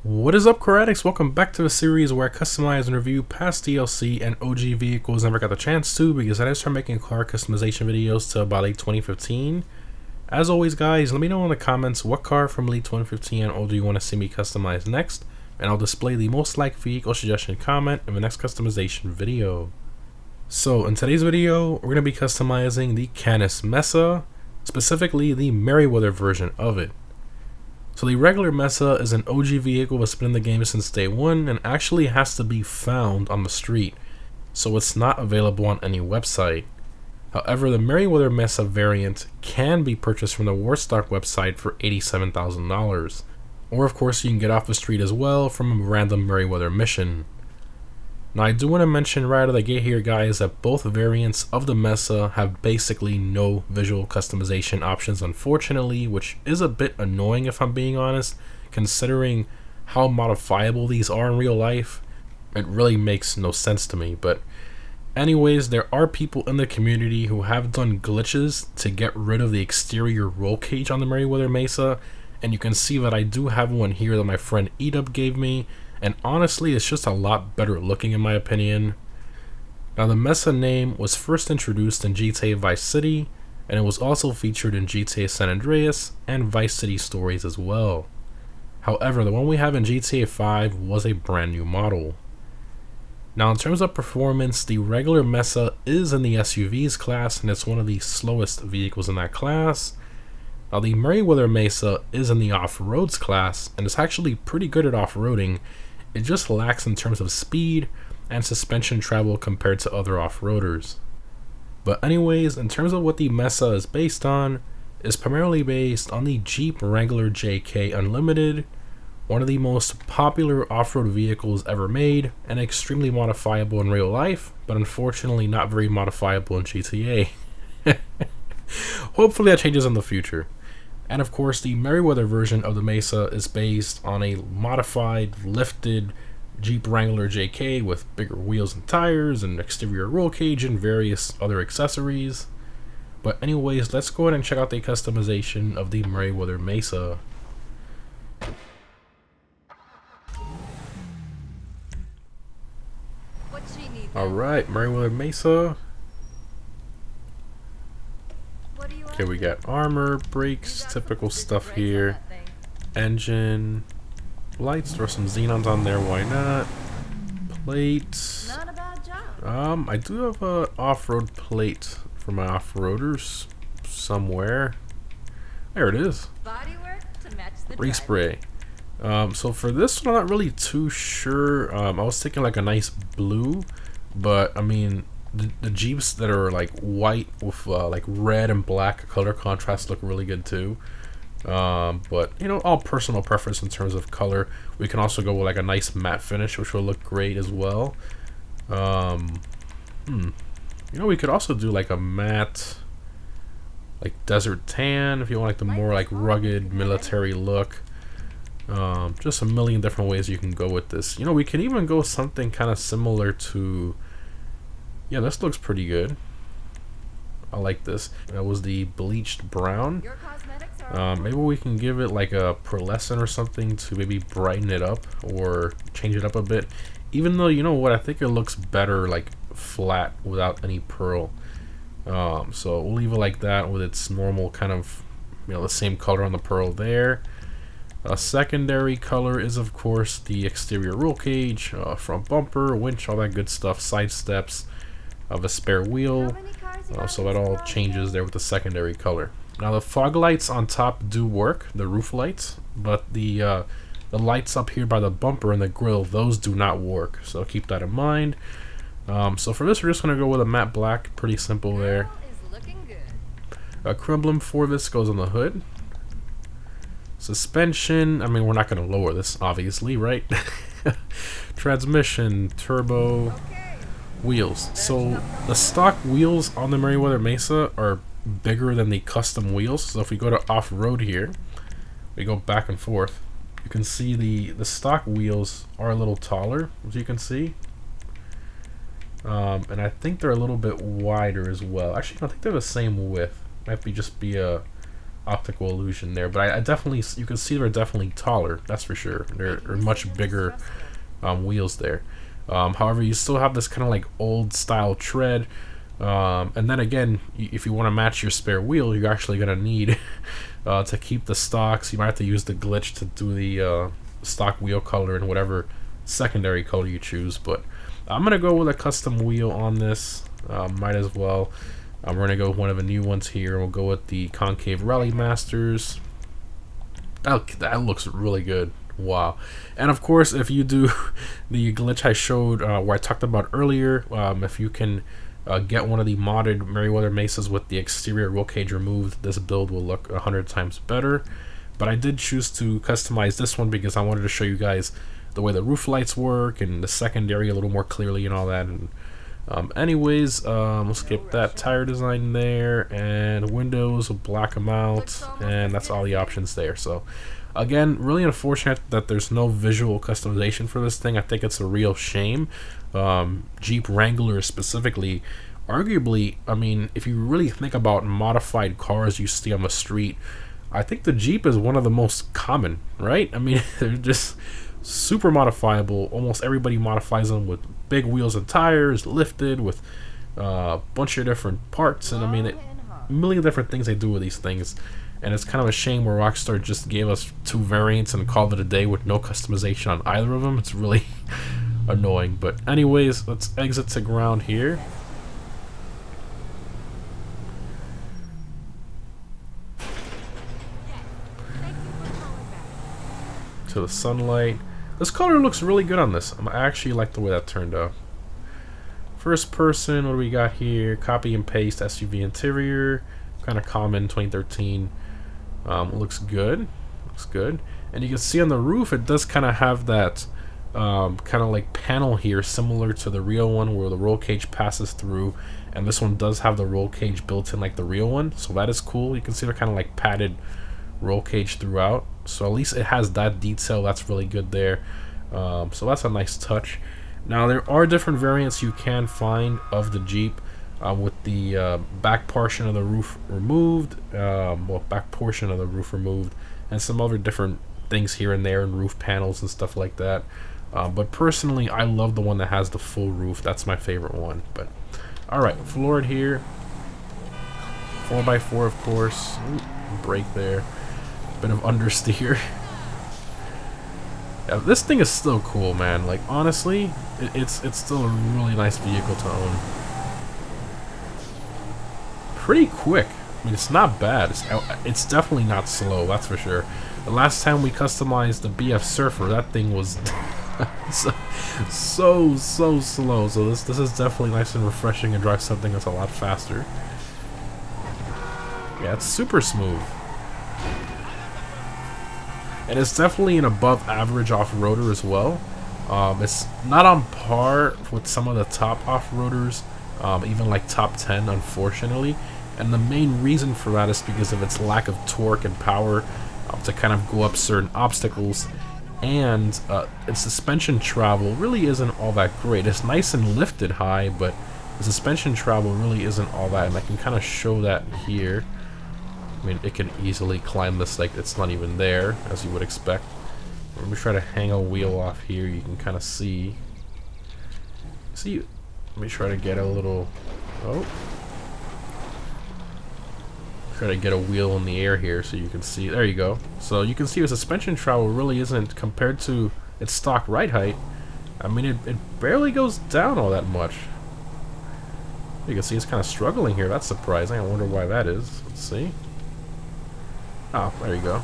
What is up, car addicts? Welcome back to the series where I customize and review past DLC and OG vehicles never got the chance to because I didn't start making car customization videos till about late 2015. As always, guys, let me know in the comments what car from late 2015 and older you want to see me customize next, and I'll display the most liked vehicle suggestion comment in the next customization video. So in today's video, we're going to be customizing the Canis Mesa, specifically the Merryweather version of it. So the regular Mesa is an OG vehicle that's been in the game since day one and actually has to be found on the street, so it's not available on any website. However, the Merryweather Mesa variant can be purchased from the Warstock website for $87,000. Or of course you can get off the street as well from a random Merryweather mission. Now I do want to mention right out of the gate here, guys, that both variants of the Mesa have basically no visual customization options, unfortunately, which is a bit annoying if I'm being honest, considering how modifiable these are in real life. It really makes no sense to me, but anyways, there are people in the community who have done glitches to get rid of the exterior roll cage on the Merryweather Mesa, and you can see that I do have one here that my friend Edub gave me. And honestly, it's just a lot better looking in my opinion. Now the Mesa name was first introduced in GTA Vice City, and it was also featured in GTA San Andreas and Vice City Stories as well. However, the one we have in GTA 5 was a brand new model. Now in terms of performance, the regular Mesa is in the SUVs class, and it's one of the slowest vehicles in that class. Now the Merryweather Mesa is in the off-roads class, and it's actually pretty good at off-roading. It just lacks in terms of speed and suspension travel compared to other off-roaders. But anyways, in terms of what the Mesa is based on, it's primarily based on the Jeep Wrangler JK Unlimited, one of the most popular off-road vehicles ever made, and extremely modifiable in real life, but unfortunately not very modifiable in GTA. Hopefully that changes in the future. And of course, the Merryweather version of the Mesa is based on a modified, lifted Jeep Wrangler JK with bigger wheels and tires, and exterior roll cage, and various other accessories. But anyways, let's go ahead and check out the customization of the Merryweather Mesa. Alright, Merryweather Mesa. Okay, we got armor, brakes, typical stuff here. Engine, lights, throw some xenons on there, why not? Plates. I do have a off-road plate for my off-roaders somewhere. There it is. Respray. So for this one, I'm not really too sure. I was thinking like a nice blue, but I mean, the Jeeps that are like white with like red and black color contrast look really good too. But you know, all personal preference in terms of color. We can also go with like a nice matte finish, which will look great as well. You know, we could also do like a matte, like desert tan if you want like the more like rugged military look. Just a million different ways you can go with this. You know, we can even go something kind of similar to. Yeah, this looks pretty good. I like this. That was the bleached brown. Maybe we can give it like a pearlescent or something to maybe brighten it up or change it up a bit. Even though, you know what, I think it looks better like flat without any pearl. So we'll leave it like that with its normal kind of, you know, the same color on the pearl there. A secondary color is of course the exterior roll cage, front bumper, winch, all that good stuff, side steps. Of a spare wheel, so that all changes there with the secondary color. Now the fog lights on top do work, the roof lights, but the lights up here by the bumper and the grill, those do not work, so keep that in mind. So for this, we're just going to go with a matte black, pretty simple there. A crew emblem for this goes on the hood. Suspension, I mean, we're not going to lower this, obviously, right? Transmission, turbo. Wheels. So the stock wheels on the Merryweather Mesa are bigger than the custom wheels. So if we go to off-road here, we go back and forth, you can see the stock wheels are a little taller, as you can see. And I think they're a little bit wider as well. Actually, I think they're the same width. Might be just be a optical illusion there, but I definitely, you can see they're definitely taller, that's for sure. They're much bigger wheels there. However, you still have this kind of like old style tread, and then again, if you want to match your spare wheel, you're actually going to need to keep the stocks. You might have to use the glitch to do the stock wheel color in whatever secondary color you choose, but I'm going to go with a custom wheel on this. Might as well. We're going to go with one of the new ones here. We'll go with the Concave Rally Masters. That looks really good. Wow. And of course, if you do the glitch I showed where I talked about earlier, if you can get one of the modded Merryweather Mesas with the exterior roll cage removed, this build will look 100 times better. But I did choose to customize this one because I wanted to show you guys the way the roof lights work and the secondary a little more clearly and all that. And anyways, we'll skip that tire design there, and windows, we'll black them out, and that's all the options there. So again, really unfortunate that there's no visual customization for this thing. I think it's a real shame. Jeep Wrangler specifically, arguably, I mean, if you really think about modified cars you see on the street, I think the Jeep is one of the most common, right? I mean, they're just super modifiable. Almost everybody modifies them with big wheels and tires, lifted with a bunch of different parts, and I mean, a million different things they do with these things. And it's kind of a shame where Rockstar just gave us 2 variants and called it a day with no customization on either of them. It's really annoying. But anyways, let's exit to ground here. To the sunlight. This color looks really good on this. I actually like the way that turned out. First person, what do we got here? Copy and paste SUV interior. Kind of common, 2013. Looks good. Looks good. And you can see on the roof, it does kind of have that kind of like panel here, similar to the real one where the roll cage passes through. And this one does have the roll cage built in like the real one. So that is cool. You can see they're kind of like padded roll cage throughout. So at least it has that detail. That's really good there. So that's a nice touch. Now there are different variants you can find of the Jeep. With the back portion of the roof removed, back portion of the roof removed, and some other different things here and there, and roof panels and stuff like that. But personally, I love the one that has the full roof. That's my favorite one. But all right, floored here, 4x4, of course. Ooh, brake there, bit of understeer. Yeah, this thing is still cool, man. Like honestly, it's still a really nice vehicle to own. Pretty quick. I mean, it's not bad. It's definitely not slow, that's for sure. The last time we customized the BF Surfer, that thing was so slow. So this is definitely nice and refreshing and drive something that's a lot faster. Yeah, it's super smooth. And it's definitely an above average off-roader as well. It's not on par with some of the top off-roaders, even like top 10, unfortunately. And the main reason for that is because of its lack of torque and power to kind of go up certain obstacles, and its suspension travel really isn't all that great. It's nice and lifted high, but the suspension travel really isn't all that, and I can kind of show that here. I mean, it can easily climb this like it's not even there, as you would expect. Let me try to hang a wheel off here. You can kind of see. Let me try to get a little. Oh. Try to get a wheel in the air here so you can see. There you go. So you can see the suspension travel really isn't, compared to its stock ride height. I mean, it barely goes down all that much. You can see it's kind of struggling here. That's surprising. I wonder why that is. Let's see. Oh, there you go.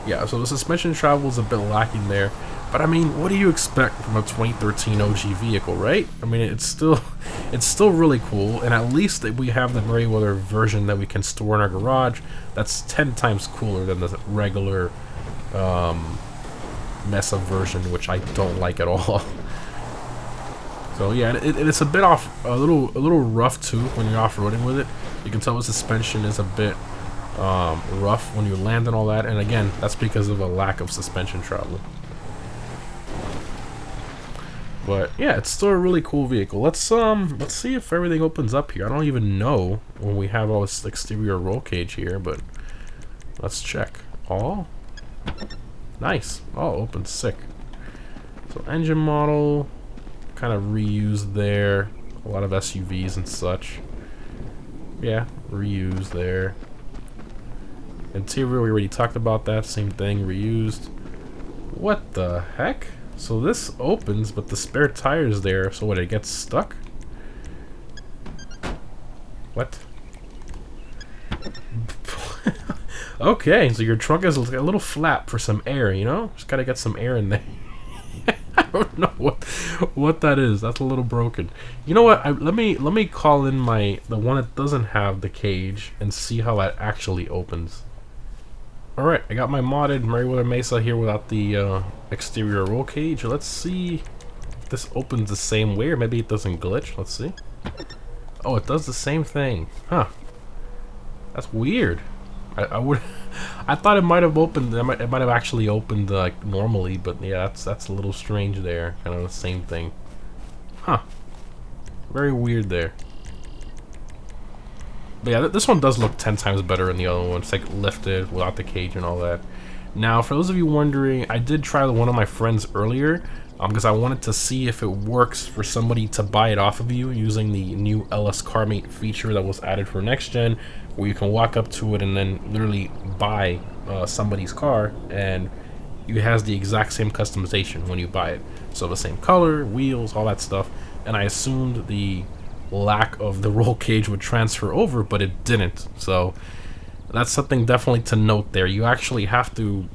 Yeah, so the suspension travel is a bit lacking there. But I mean, what do you expect from a 2013 OG vehicle, right? I mean, it's still really cool, and at least that we have the Merryweather version that we can store in our garage. That's 10 times cooler than the regular Mesa version, which I don't like at all. So yeah, it's a bit off, a little rough too when you're off-roading with it. You can tell the suspension is a bit rough when you land and all that, and again, that's because of a lack of suspension travel. But yeah, it's still a really cool vehicle. Let's see if everything opens up here. I don't even know when we have all this exterior roll cage here, but let's check. Oh, nice. Oh, open sick. So engine model, kind of reused there. A lot of SUVs and such. Yeah, reused there. Interior, we already talked about that. Same thing, reused. What the heck? So this opens, but the spare tire's there. So what, it gets stuck? What? Okay, so your trunk is a little flap for some air, you know? Just gotta get some air in there. I don't know what that is. That's a little broken. You know what? Let me call in the one that doesn't have the cage and see how that actually opens. Alright, I got my modded Merryweather Mesa here without the exterior roll cage. Let's see if this opens the same way, or maybe it doesn't glitch. Let's see. Oh, it does the same thing. Huh. That's weird. I thought it might have opened. It might have actually opened like normally, but yeah, that's a little strange there. Kind of the same thing. Huh. Very weird there. But yeah, this one does look 10 times better than the other one. It's like lifted without the cage and all that. Now, for those of you wondering, I did try one of my friends earlier because I wanted to see if it works for somebody to buy it off of you using the new LS CarMate feature that was added for next gen, where you can walk up to it and then literally buy somebody's car, and it has the exact same customization when you buy it. So the same color, wheels, all that stuff. And I assumed the lack of the roll cage would transfer over, but it didn't. So that's something definitely to note there. You actually have to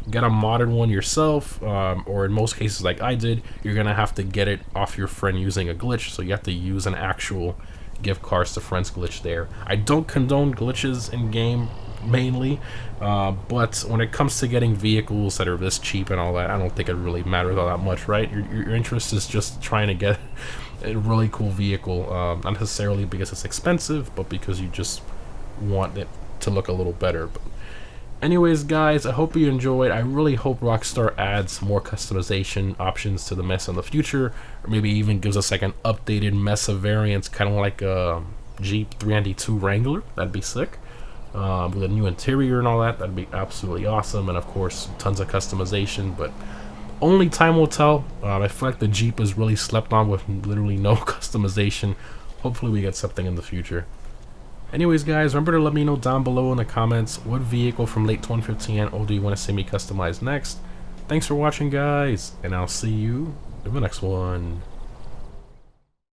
get a modded one yourself, or in most cases like I did, you're gonna have to get it off your friend using a glitch. So you have to use an actual give cars to friends glitch there. I don't condone glitches in game mainly, but when it comes to getting vehicles that are this cheap and all that, I don't think it really matters all that much, right? Your interest is just trying to get a really cool vehicle, not necessarily because it's expensive, but because you just want it to look a little better. But anyways, guys, I hope you enjoyed. I really hope Rockstar adds more customization options to the Mesa in the future, or maybe even gives us like an updated Mesa variant, kind of like a Jeep 392 Wrangler. That'd be sick. With a new interior and all that, that'd be absolutely awesome. And of course, tons of customization, but only time will tell. I feel like the Jeep is really slept on with literally no customization. Hopefully we get something in the future. Anyways, guys, remember to let me know down below in the comments what vehicle from late 2015 and older you want to see me customize next. Thanks for watching, guys, and I'll see you in the next one.